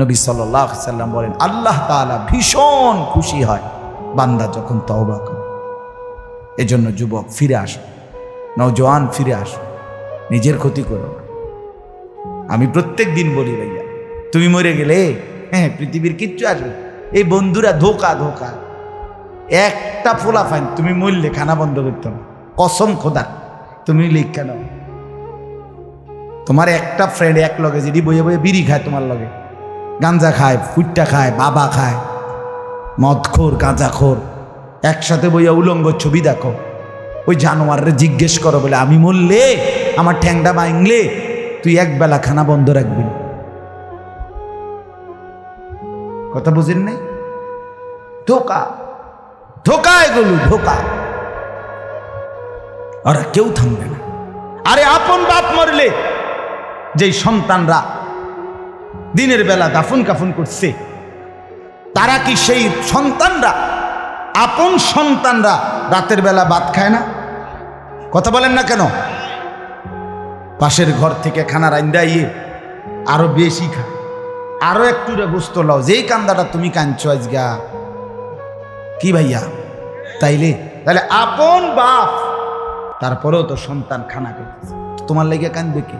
নবী সাল্লাল্লাহু আলাইহি সাল্লাম বলেন, আল্লাহ তাআলা ভীষণ খুশি হয় বান্দা যখন তওবা করে। এজন্য যুবক ফিরে আসো, নওজোয়ান ফিরে আসো, নিজের ক্ষতি করো না। আমি প্রত্যেক দিন বলি, ভাইয়া তুমি মরে গেলে হ্যাঁ পৃথিবীর কিচ্ছু আসবে, এই বন্ধুরা ধোকা ধোকা। একটা ফোলা ফাইন তুমি মরলে খানা বন্ধ করতে না, কসম খোদা তুমি লিখে নাও। তোমার একটা ফ্রেন্ড এক লগে যদি বইয়ে বইয়ে বিড়ি খায়, তোমার লগে গাঞ্জা খায়, ফুটটা খায়, বাবা খায়, মদখোর গাঁজাখোর, একসাথে বইয়া উলঙ্গ ছবি দেখো, ওই জানোয়াররে জিজ্ঞেস করো বলে আমি মরলে আমার ঠ্যাংটা ভাঙলে তুই এক বেলা খানা বন্ধ রাখবি না। কথা বুঝেন নাই? ধোকা ধোকা, এগুলো ধোকা। ওরা কেউ থামবে না। আরে আপন বাপ মরলে যেই সন্তানরা দিনের বেলা দাফন কাফন করছে, তারা কি সেই সন্তানরা, আপন সন্তানরা রাতের বেলা ভাত খায় না? কথা বলেন না কেন? পাশের ঘর থেকে খানা রান্দা ইয়ে আরো বেশি খায়, আরো একটু গোস্ত লাও, যেই কান্দাটা তুমি কাঁদছো আজগা। কি ভাইয়া? তাইলে আপন বাপ, তারপরেও তো সন্তান খানা খাইতেছে, তোমার লেগে কাঁদবে কি?